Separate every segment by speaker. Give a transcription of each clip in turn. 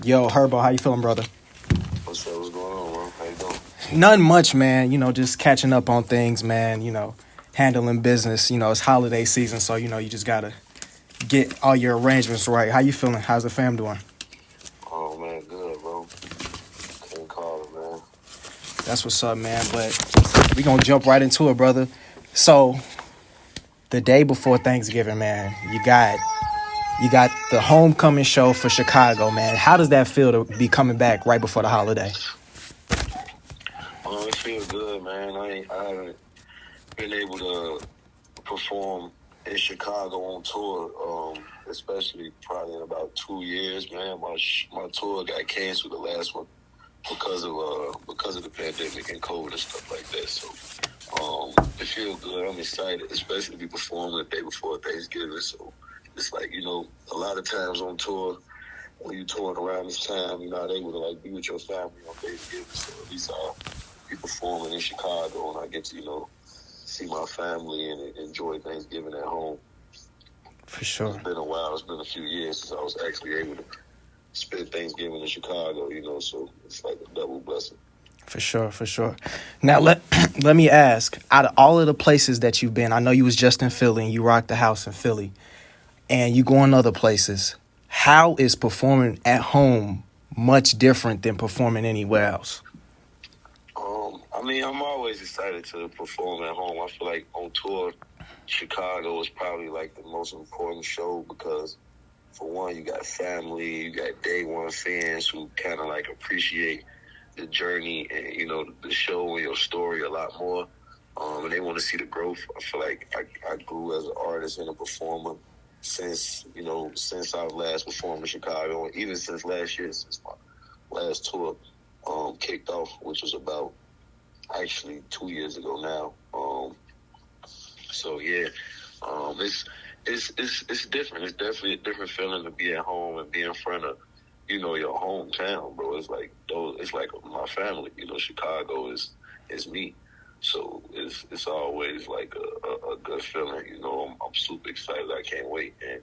Speaker 1: Yo, Herbo, how you feeling, brother?
Speaker 2: What's up? What's going on, man? How you doing?
Speaker 1: Nothing much, man. Just catching up on things, man. Handling business. It's holiday season, so you just gotta get all your arrangements right. How you feeling? How's the fam doing?
Speaker 2: Oh man, good, bro. Can't call it, man.
Speaker 1: That's what's up, man. But we gonna jump right into it, brother. So the day before Thanksgiving, man, you got the homecoming show for Chicago, man. How does that feel to be coming back right before the holiday?
Speaker 2: It feels good, man. I haven't been able to perform in Chicago on tour, especially probably in about 2 years, man. My tour got canceled, the last one, because of the pandemic and COVID and stuff like that. So it feels good. I'm excited, especially to be performing the day before Thanksgiving. So it's like, a lot of times on tour, when you're touring around this time, you're not able to be with your family on Thanksgiving. So at least I'll be performing in Chicago, and I get to see my family and enjoy Thanksgiving at home.
Speaker 1: For sure.
Speaker 2: It's been a while. It's been a few years since I was actually able to spend Thanksgiving in Chicago. So it's like a double blessing.
Speaker 1: For sure, for sure. Now let me ask, out of all of the places that you've been, I know you was just in Philly and you rocked the house in Philly, and you go in other places. How is performing at home much different than performing anywhere else?
Speaker 2: I'm always excited to perform at home. I feel like on tour, Chicago is probably like the most important show because, for one, you got family, you got day one fans who kind of appreciate the journey and the show and your story a lot more, and they want to see the growth. I feel like I grew as an artist and a performer since I've last performed in Chicago, and even since last year, since my last tour kicked off, which was about actually 2 years ago now. So yeah, it's different. It's definitely a different feeling to be at home and be in front of your hometown, bro. It's like my family. Chicago is me. So it's always like a good feeling. I'm super excited. I can't wait. And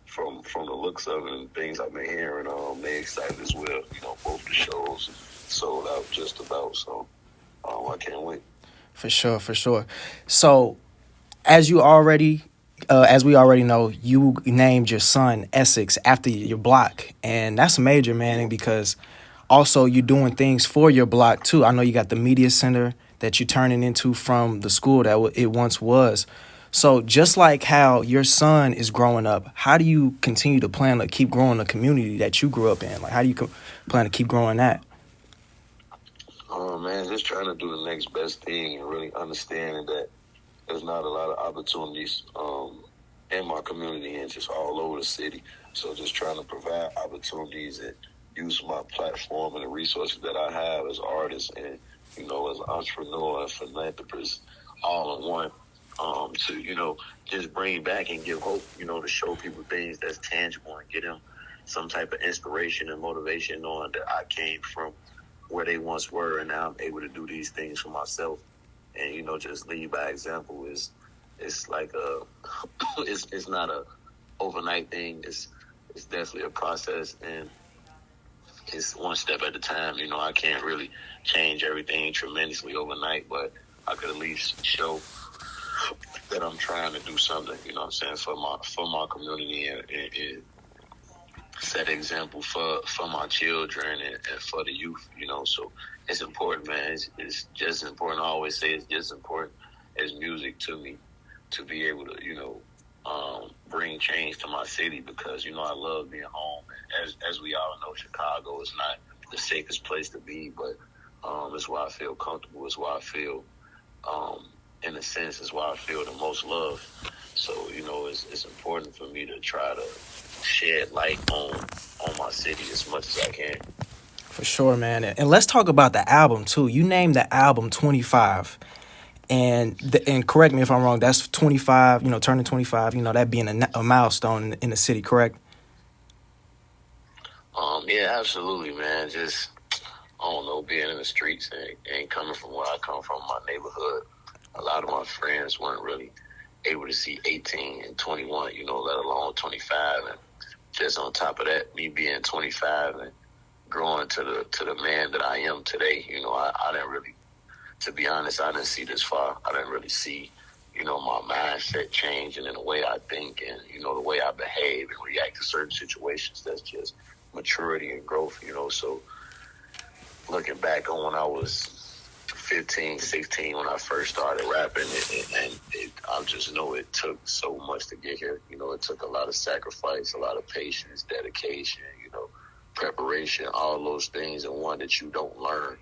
Speaker 2: from the looks of it and things I've been hearing, they excited as well. Both the shows sold out just about. So I can't wait.
Speaker 1: For sure, for sure. So as we already know, you named your son Essex after your block, and that's major, man, because also you're doing things for your block too. I know you got the media center that you're turning into from the school that it once was. So just like how your son is growing up, how do you continue to plan to keep growing the community that you grew up in? Like, how do you plan to keep growing that?
Speaker 2: Oh man, just trying to do the next best thing and really understanding that there's not a lot of opportunities in my community and just all over the city. So just trying to provide opportunities and use my platform and the resources that I have as artist and as an entrepreneur and philanthropist all in one, to just bring back and give hope, to show people things that's tangible and get them some type of inspiration and motivation, knowing that I came from where they once were and now I'm able to do these things for myself. And just lead by example it's like it's not a overnight thing. It's definitely a process, and it's one step at a time. I can't really change everything tremendously overnight, but I could at least show that I'm trying to do something. What I'm saying, for my community and set example for my children and for the youth. So it's important, man. It's just important. I always say it's just important as music to me to be able to bring change to my city because I love being home. As we all know, Chicago is not the safest place to be, but it's where I feel comfortable. It's where I feel in a sense, is why I feel the most love. So, it's important for me to try to shed light on my city as much as I can.
Speaker 1: For sure, man. And let's talk about the album too. You named the album 25. And correct me if I'm wrong, that's 25, turning 25, that being a milestone in the city, correct?
Speaker 2: Yeah, absolutely, man. Just, I don't know, being in the streets and coming from where I come from, my neighborhood, a lot of my friends weren't really able to see 18 and 21, let alone 25. And just on top of that, me being 25 and growing to the man that I am today. You know, I didn't really, to be honest, I didn't see this far. I didn't really see, you know, my mindset changing in the way I think and, you know, the way I behave and react to certain situations. That's just maturity and growth, you know. So looking back on when I was 15, 16, when I first started rapping, I just know it took so much to get here. You know, it took a lot of sacrifice, a lot of patience, dedication, you know, preparation, all those things, and one that you don't learn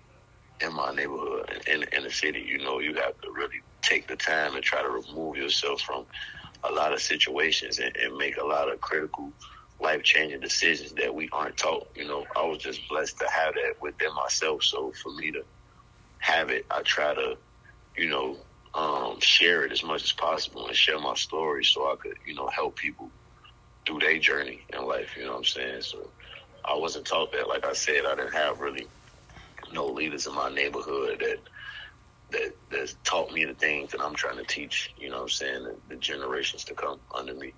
Speaker 2: in my neighborhood, in the city. You know, you have to really take the time and try to remove yourself from a lot of situations and make a lot of critical, life-changing decisions that we aren't taught. You know, I was just blessed to have that within myself. So for me to have it, I try to, you know, share it as much as possible and share my story so I could, you know, help people through their journey in life. You know what I'm saying? So I wasn't taught that. Like I said, I didn't have really no leaders in my neighborhood that taught me the things that I'm trying to teach. You know what I'm saying? The generations to come under me.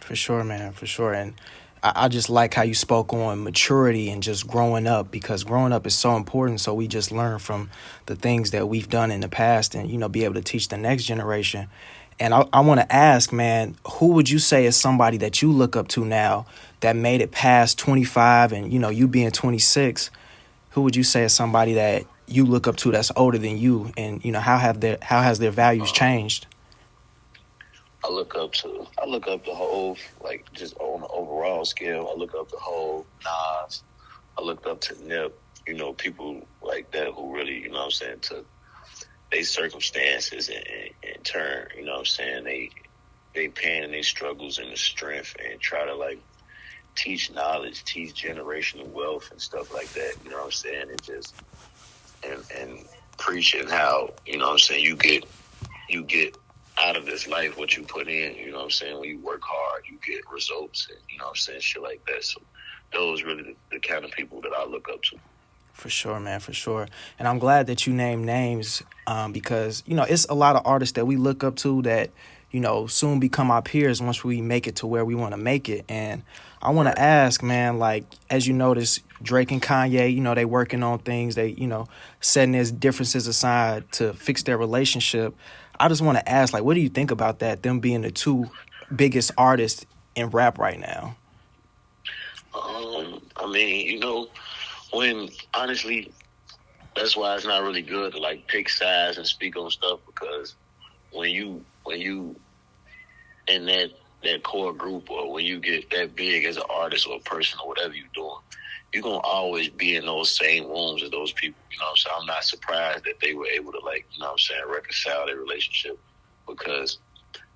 Speaker 1: For sure, man, for sure. And I just like how you spoke on maturity and just growing up, because growing up is so important. So we just learn from the things that we've done in the past and, you know, be able to teach the next generation. And I want to ask, man, who would you say is somebody that you look up to now that made it past 25 and, you know, you being 26? Who would you say is somebody that you look up to that's older than you? And, you know, how has their values changed?
Speaker 2: I look up the whole, like, just on the overall scale. I look up the whole Nas. I looked up to Nip. You know, people like that who really, you know what I'm saying, took their circumstances and turn, you know what I'm saying, they pain and their struggles and the strength and try to, like, teach knowledge, teach generational wealth and stuff like that. You know what I'm saying? And just and preaching how, you know what I'm saying, you get out of this life what you put in. You know what I'm saying? When you work hard, you get results, and, you know what I'm saying, shit like that. So those really the kind of people that I look up to.
Speaker 1: For sure, man, for sure. And I'm glad that you named names, because, you know, it's a lot of artists that we look up to that, you know, soon become our peers once we make it to where we want to make it. And I want to ask, man, like, as you notice, Drake and Kanye, you know, they working on things. They, you know, setting their differences aside to fix their relationship. I just want to ask, like, what do you think about that, them being the two biggest artists in rap right now?
Speaker 2: I mean, you know, when honestly, that's why it's not really good to, like, pick sides and speak on stuff, because when you in that core group, or when you get that big as an artist or a person or whatever you're doing, you're gonna always be in those same rooms as those people. You know what I'm saying? I'm not surprised that they were able to, like, you know what I'm saying, reconcile their relationship, because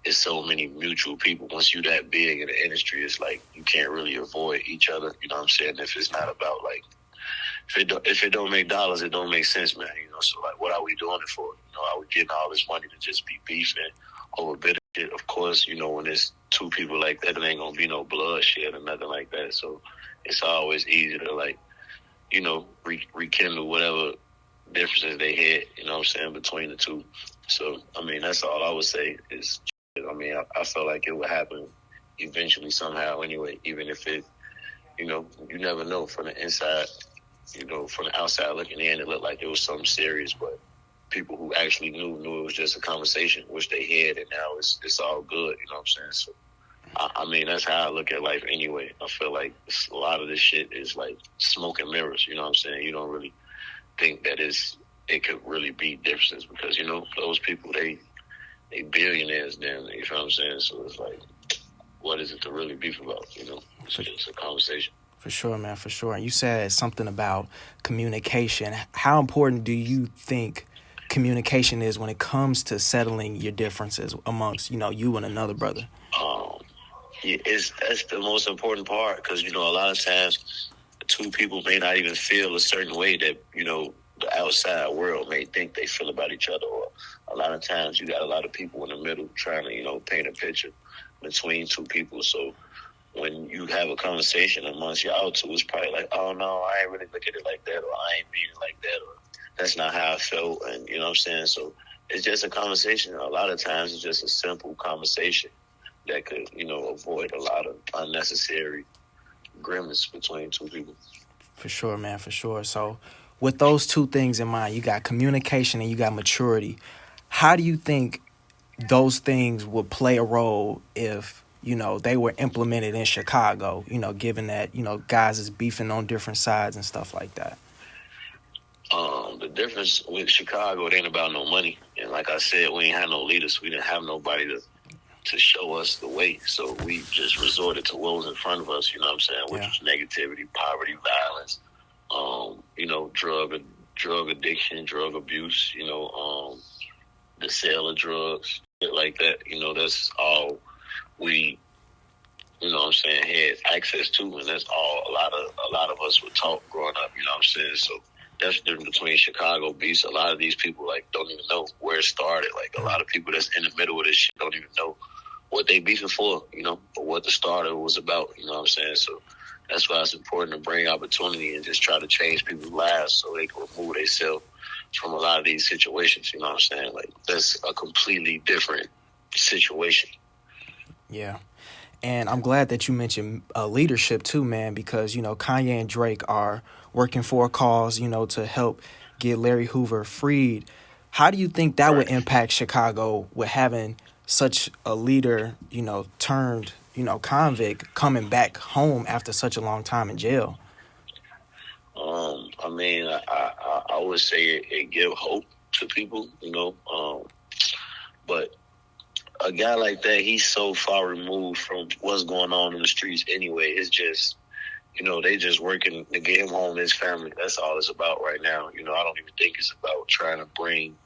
Speaker 2: it's so many mutual people. Once you that big in the industry, it's like you can't really avoid each other. You know what I'm saying? If it's not about, like, if it don't make dollars, it don't make sense, man. You know, so, like, what are we doing it for? You know, are we getting all this money to just be beefing over bit of shit? Of course, you know, when there's two people like that, there ain't gonna be no bloodshed or nothing like that. So it's always easy to, like, you know, rekindle whatever differences they had, you know what I'm saying, between the two. So, I mean, that's all I would say is, I mean, I felt like it would happen eventually somehow anyway, even if it, you know, you never know from the inside. You know, from the outside looking in, it looked like it was something serious, but people who actually knew it was just a conversation, which they had, and now it's all good. You know what I'm saying? So, I mean, that's how I look at life anyway. I feel like a lot of this shit is like smoke and mirrors. You know what I'm saying? You don't really think that it could really be differences, because, you know, those people, they billionaires then. You know what I'm saying? So it's like, what is it to really beef about? You know, it's a conversation.
Speaker 1: For sure, man, for sure. And you said something about communication. How important do you think communication is when it comes to settling your differences amongst, you know, you and another brother?
Speaker 2: Yeah, that's the most important part, because, you know, a lot of times two people may not even feel a certain way that, you know, the outside world may think they feel about each other. Or a lot of times you got a lot of people in the middle trying to, you know, paint a picture between two people. So when you have a conversation amongst y'all two, it's probably like, oh, no, I ain't really look at it like that, or I ain't mean it like that, or that's not how I felt, and, you know what I'm saying? So it's just a conversation. A lot of times it's just a simple conversation that could, you know, avoid a lot of unnecessary grimace between two people.
Speaker 1: For sure, man, for sure. So, with those two things in mind, you got communication and you got maturity. How do you think those things would play a role if, they were implemented in Chicago, given that, guys is beefing on different sides and stuff like that?
Speaker 2: The difference with Chicago, it ain't about no money. And like I said, we ain't had no leaders. We didn't have nobody to show us the way. So we just resorted to what was in front of us, you know what I'm saying, which
Speaker 1: Yeah.
Speaker 2: was negativity, poverty, violence, drug addiction, drug abuse, the sale of drugs, shit like that. That's all we, what I'm saying, had access to, and that's all a lot of us were taught growing up, you know what I'm saying? So that's the difference between Chicago beats. A lot of these people don't even know where it started. Like a lot of people that's in the middle of this shit don't even know what they beefing for, or what the starter was about, you know what I'm saying? So that's why it's important to bring opportunity and just try to change people's lives so they can remove themselves from a lot of these situations, you know what I'm saying? Like that's a completely different situation.
Speaker 1: Yeah. And I'm glad that you mentioned leadership too, man, because, Kanye and Drake are working for a cause, to help get Larry Hoover freed. How do you think that would
Speaker 2: Right.
Speaker 1: impact Chicago with having such a leader, turned, convict coming back home after such a long time in jail?
Speaker 2: I would say it give hope to people, but a guy like that, he's so far removed from what's going on in the streets anyway. It's just, they just working to get him home to his family. That's all it's about right now. I don't even think it's about trying to bring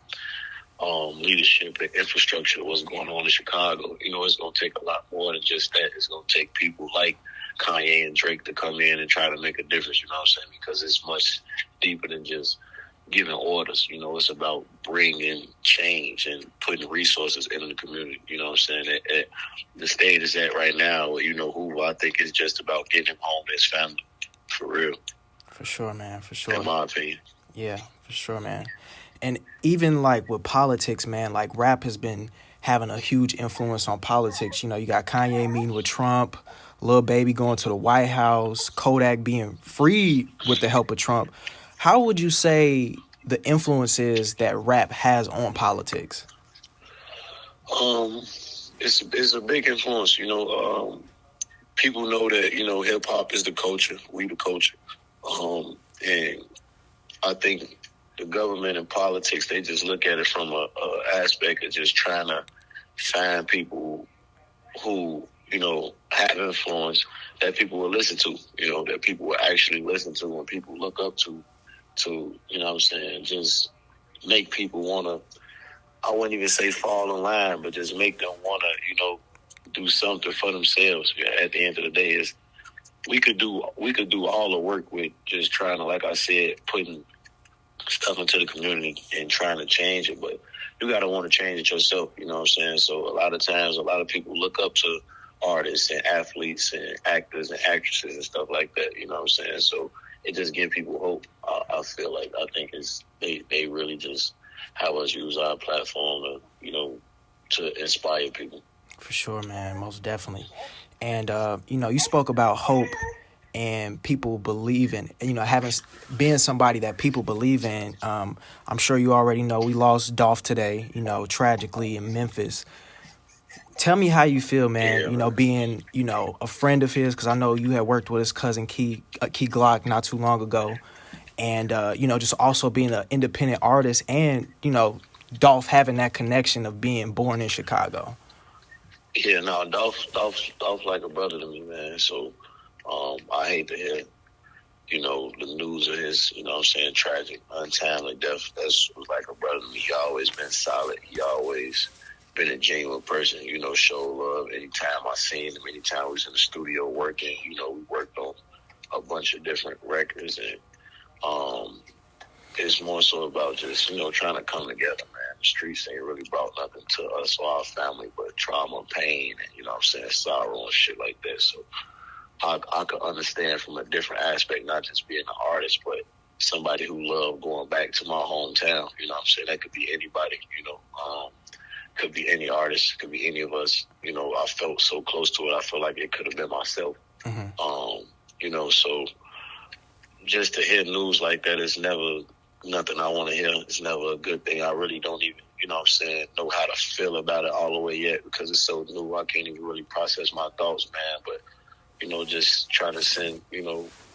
Speaker 2: leadership and infrastructure to what's going on in Chicago. It's going to take a lot more than just that. It's going to take people like Kanye and Drake to come in and try to make a difference, you know what I'm saying? Because it's much deeper than just giving orders. It's about bringing change and putting resources into the community. You know what I'm saying? At the state is at right now, who I think is just about getting him home to his family. For real.
Speaker 1: For sure, man. For sure.
Speaker 2: In my opinion.
Speaker 1: Yeah, for sure, man. And even like with politics, man, like rap has been having a huge influence on politics. You got Kanye meeting with Trump, Lil Baby going to the White House, Kodak being freed with the help of Trump. How would you say the influence is that rap has on politics?
Speaker 2: It's a big influence. People know that hip hop is the culture. We the culture. And I think the government and politics, they just look at it from a aspect of just trying to find people who have influence that people will listen to. That people will actually listen to and people look up to what I'm saying, just make people want to, I wouldn't even say fall in line, but just make them want to, do something for themselves. At the end of the day, is we could do all the work with just trying to, like I said, putting stuff into the community and trying to change it, but you got to want to change it yourself, you know what I'm saying? So a lot of times, a lot of people look up to artists and athletes and actors and actresses and stuff like that, you know what I'm saying? So it just gives people hope. I feel like, I think they really just have us use our platform to, to inspire people.
Speaker 1: For sure, man. Most definitely. And, you spoke about hope and people believing, having being somebody that people believe in. I'm sure you already know we lost Dolph today, tragically in Memphis. Tell me how you feel, man.
Speaker 2: Yeah.
Speaker 1: Being a friend of his, because I know you had worked with his cousin Key Glock not too long ago, and just also being an independent artist, and Dolph having that connection of being born in Chicago.
Speaker 2: Yeah, no, Dolph's like a brother to me, man. So I hate to hear, the news of his, what I'm saying, tragic, untimely death. That's like a brother to me. He always been solid. He always been a genuine person, show love. Anytime I seen him, anytime we was in the studio working, we worked on a bunch of different records. And it's more so about just, trying to come together, man. The streets ain't really brought nothing to us or our family but trauma, pain, and, what I'm saying, sorrow and shit like that. So I could understand from a different aspect, not just being an artist, but somebody who loved going back to my hometown. What I'm saying? That could be anybody, could be any artist, could be any of us. I felt so close to it. I feel like it could have been myself.
Speaker 1: Mm-hmm.
Speaker 2: So just to hear news like that is never nothing I want to hear. It's never a good thing. I really don't even, know how to feel about it all the way yet because it's so new. I can't even really process my thoughts, man. But, just try to send,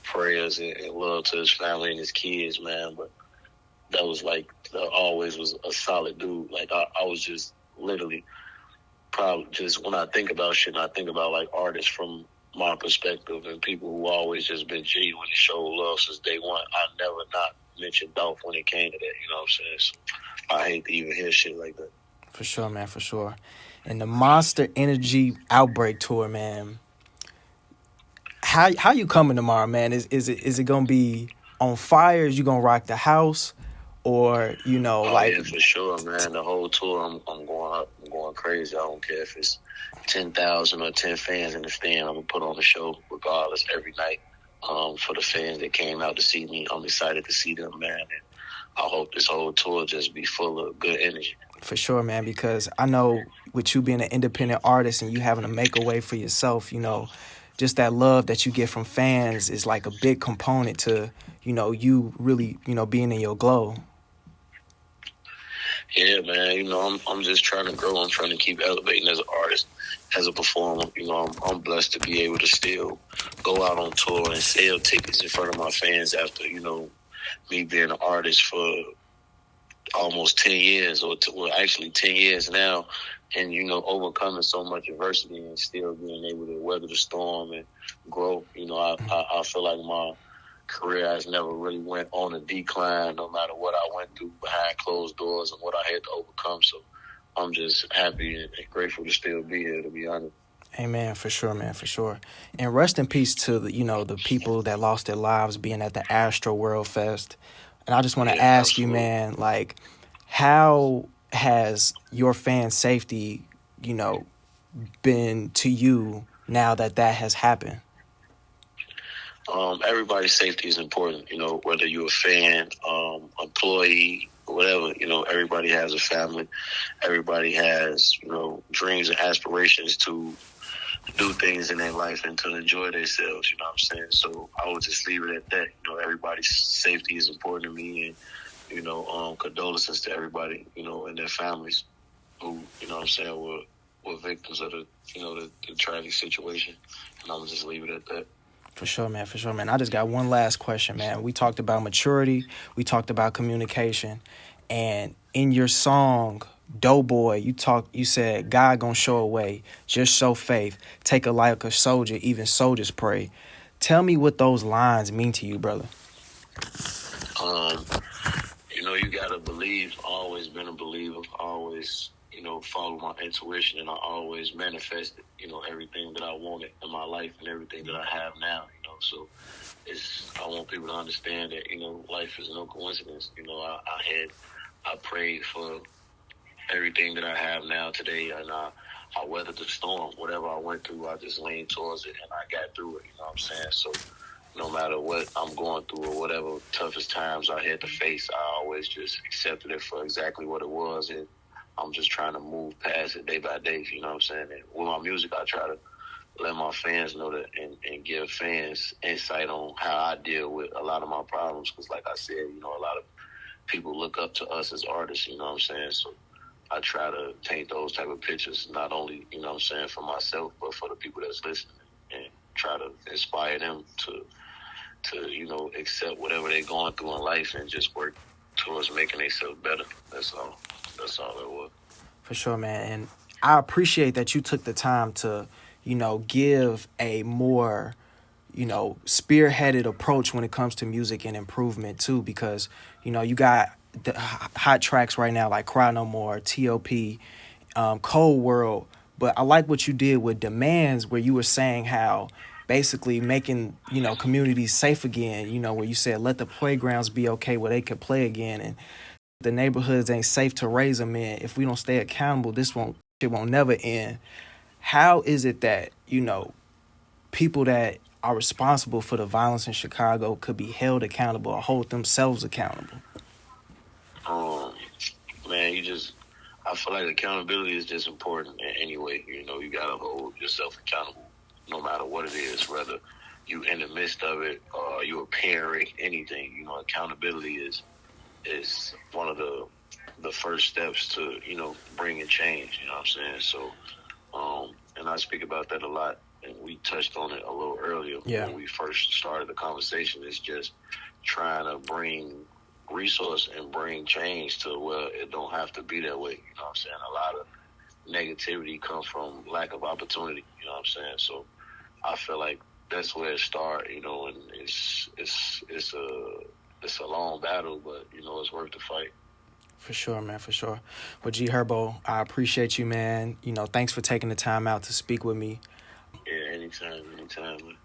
Speaker 2: prayers and love to his family and his kids, man. But that was like, always was a solid dude. Like, I was just literally probably just when I think about shit, I think about like artists from my perspective and people who always just been genuine and show love since day one. I never not mentioned Dolph when it came to that, you know what I'm saying? So I hate to even hear shit like that.
Speaker 1: For sure, man, for sure. And the Monster Energy Outbreak Tour, man. How you coming tomorrow, man? Is it gonna be on fire? Is you gonna rock the house? Or,
Speaker 2: Oh
Speaker 1: like
Speaker 2: yeah, for sure, man. The whole tour, I'm going up. I'm going crazy. I don't care if it's 10,000 or 10 fans in the stand. I'm gonna put on the show regardless every night. For the fans that came out to see me, I'm excited to see them, man. And I hope this whole tour just be full of good energy.
Speaker 1: for sure, man, because I know with you being an independent artist and you having to make a way for yourself, just that love that you get from fans is like a big component to, you really, being in your glow.
Speaker 2: Yeah, man. I'm just trying to grow. I'm trying to keep elevating as an artist, as a performer. I'm blessed to be able to still go out on tour and sell tickets in front of my fans after me being an artist for almost 10 years, well, actually 10 years now, and overcoming so much adversity and still being able to weather the storm and grow. I feel like my career has never really went on a decline, no matter what I went through behind closed doors and what I had to overcome. So I'm just happy and grateful to still be here, to be honest.
Speaker 1: Amen, for sure, man, for sure. And rest in peace to the people that lost their lives being at the Astro World Fest. And I just want to
Speaker 2: Yeah,
Speaker 1: ask you,
Speaker 2: absolutely.
Speaker 1: man, like, how has your fan safety, been to you now that has happened?
Speaker 2: Everybody's safety is important, whether you're a fan, employee, whatever, everybody has a family. Everybody has, dreams and aspirations to do things in their life and to enjoy themselves, you know what I'm saying? So I would just leave it at that. Everybody's safety is important to me and, condolences to everybody, and their families who, what I'm saying, were victims of the tragic situation. And I'm gonna just leave it at that.
Speaker 1: For sure, man. For sure, man. I just got one last question, man. We talked about maturity. We talked about communication. And in your song, Doughboy, you said, God gonna show a way. Just show faith. Take a like a soldier, even soldiers pray. Tell me what those lines mean to you, brother.
Speaker 2: Um, you gotta believe. Always been a believer. Always, follow my intuition, and I always manifested, everything that I wanted in my life and everything that I have now. So I want people to understand that, life is no coincidence. I prayed for everything that I have now today, and I weathered the storm. Whatever I went through, I just leaned towards it, and I got through it. You know what I'm saying? So no matter what I'm going through or whatever toughest times I had to face, I always just accepted it for exactly what it was, and I'm just trying to move past it day by day. You know what I'm saying? And with my music, I try to let my fans know that and give fans insight on how I deal with a lot of my problems. Because like I said, a lot of people look up to us as artists, you know what I'm saying? So I try to paint those type of pictures, not only, for myself, but for the people that's listening, and try to inspire them to accept whatever they're going through in life and just work towards making themselves better. That's all. That's all it was.
Speaker 1: For sure, man. And I appreciate that you took the time to, give a more, spearheaded approach when it comes to music and improvement too, because, you got the hot tracks right now like Cry No More, T.O.P., Cold World. But I like what you did with Demands, where you were saying how basically making, communities safe again, where you said let the playgrounds be okay where they could play again, and the neighborhoods ain't safe to raise them in. If we don't stay accountable, shit won't never end. How is it that, people that are responsible for the violence in Chicago could be held accountable or hold themselves accountable?
Speaker 2: Um, Man, I feel like accountability is just important in any way. You gotta hold yourself accountable no matter what it is, whether you in the midst of it, or you're a parent, anything. You know, accountability is one of the first steps to, you know, bringing change. You know what I'm saying? So, and I speak about that a lot, and we touched on it a little earlier
Speaker 1: Yeah.
Speaker 2: when we first started the conversation. It's just trying to bring resource and bring change to where it don't have to be that way. You know what I'm saying? A lot of negativity comes from lack of opportunity. You know what I'm saying? So I feel like that's where it starts. You know, and it's a long battle, but you know it's worth the fight.
Speaker 1: For sure, man, for sure. Well, G Herbo, I appreciate you, man. You know, thanks for taking the time out to speak with me.
Speaker 2: Yeah, anytime, man.